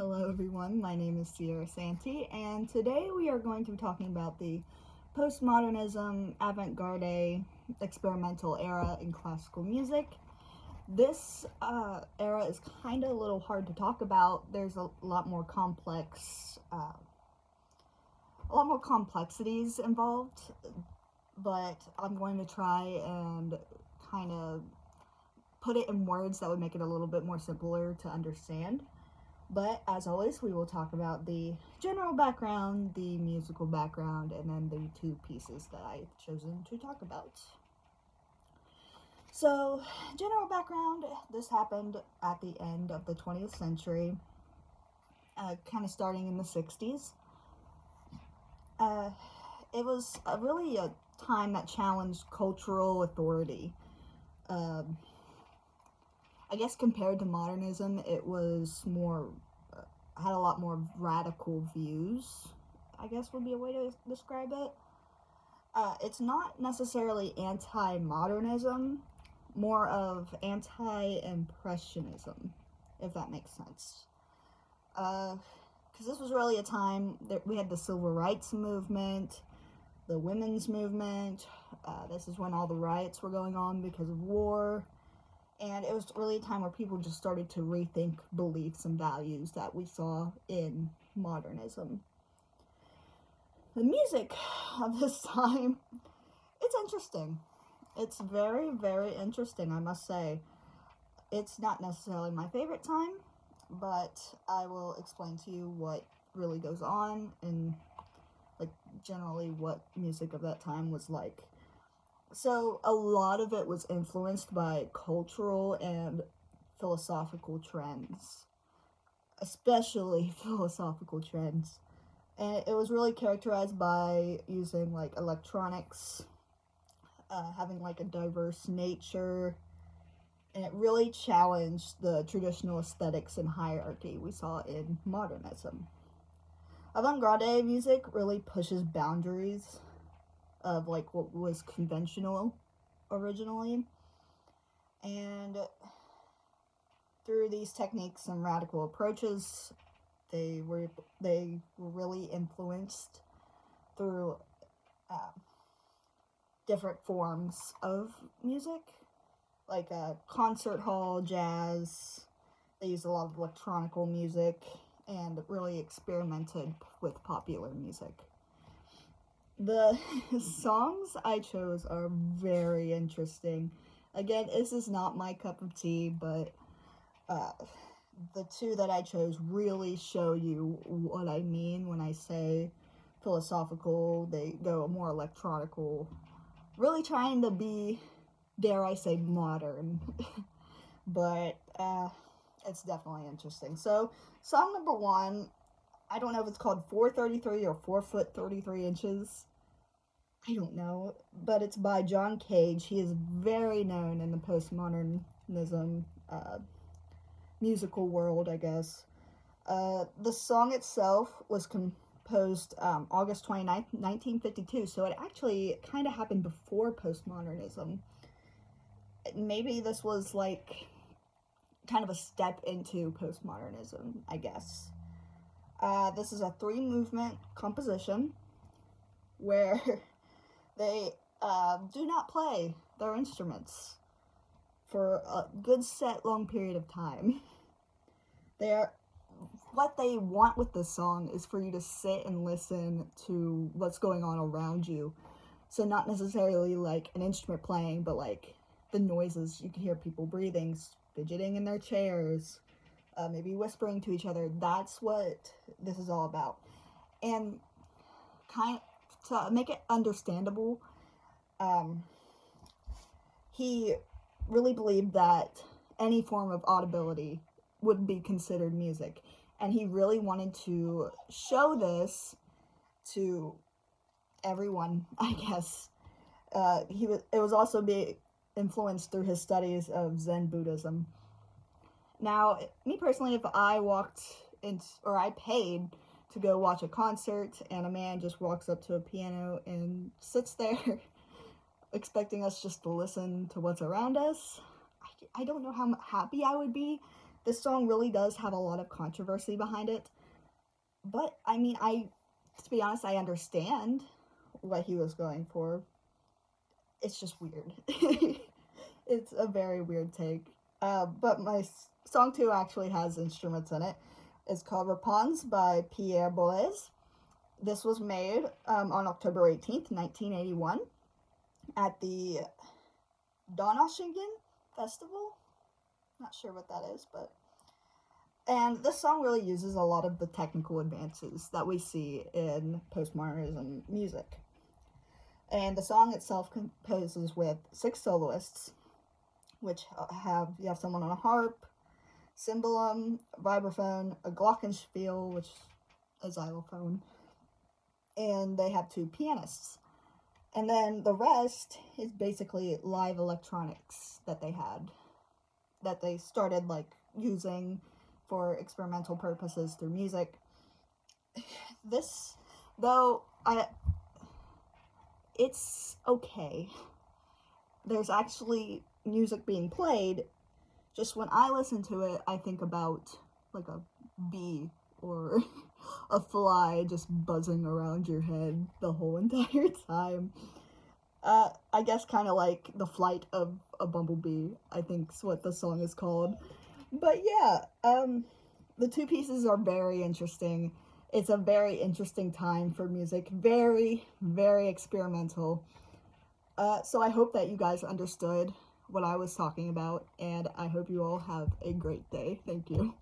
Hello everyone, my name is Sierra Santi, and today we are going to be talking about the postmodernism, avant-garde, experimental era in classical music. This era is kind of a little hard to talk about. There's a lot more complexities involved, but I'm going to try and kind of put it in words that would make it a little bit more simpler to understand. But as always, we will talk about the general background, the musical background, and then the two pieces that I've chosen to talk about. So, general background, this happened at the end of the 20th century, kind of starting in the 60s. It was really a time that challenged cultural authority. I guess compared to modernism, it was had a lot more radical views, I guess would be a way to describe it. It's not necessarily anti-modernism, more of anti-impressionism, if that makes sense. Because this was really a time that we had the civil rights movement, the women's movement. This is when all the riots were going on because of war. And it was really a time where people just started to rethink beliefs and values that we saw in modernism. The music of this time, it's interesting. It's very, very interesting, I must say. It's not necessarily my favorite time, but I will explain to you what really goes on and generally what music of that time was like. So a lot of it was influenced by cultural and philosophical trends, especially philosophical trends. And it was really characterized by using electronics, having a diverse nature, and it really challenged the traditional aesthetics and hierarchy we saw in modernism. Avant-garde music really pushes boundaries of what was conventional originally, and through these techniques and radical approaches, they were really influenced through different forms of music, like concert hall jazz. They used a lot of electronical music and really experimented with popular music. The songs I chose are very interesting. Again, this is not my cup of tea, but the two that I chose really show you what I mean when I say philosophical. They go more electronical, really trying to be, dare I say, modern. But it's definitely interesting. So, song number one, I don't know if it's called 433 or 4 foot 33 inches. I don't know, but it's by John Cage. He is very known in the postmodernism musical world, I guess. The song itself was composed August 29th, 1952, so it actually kind of happened before postmodernism. Maybe this was kind of a step into postmodernism, I guess. This is a 3-movement composition where they do not play their instruments for a good set long period of time. What they want with this song is for you to sit and listen to what's going on around you. So not necessarily an instrument playing, but the noises. You can hear people breathing, fidgeting in their chairs, maybe whispering to each other. That's what this is all about. And to make it understandable, he really believed that any form of audibility would be considered music, and he really wanted to show this to everyone, I guess. It was also being influenced through his studies of Zen Buddhism. Now, me personally, if I I paid to go watch a concert and a man just walks up to a piano and sits there expecting us just to listen to what's around us, I don't know how happy I would be. This song really does have a lot of controversy behind it. But, I mean, to be honest, I understand what he was going for. It's just weird. It's a very weird take. But my song 2 actually has instruments in it. It's called Réponse by Pierre Boulez. This was made on October 18th, 1981 at the Donaueschingen Festival. Not sure what that is, but... And this song really uses a lot of the technical advances that we see in postmodernism music. And the song itself composes with 6 soloists, which you have someone on a harp, cymbalum, vibraphone, a glockenspiel, which is a xylophone, and they have 2 pianists. And then the rest is basically live electronics that they had, that they started like using for experimental purposes through music. This, though, it's okay. There's actually music being played. Just when I listen to it, I think about like a bee or a fly just buzzing around your head the whole entire time. I guess kind of like the flight of a bumblebee, I think's what the song is called. But yeah, the 2 pieces are very interesting. It's a very interesting time for music. Very, very experimental. So I hope that you guys understood what I was talking about, and I hope you all have a great day. Thank you.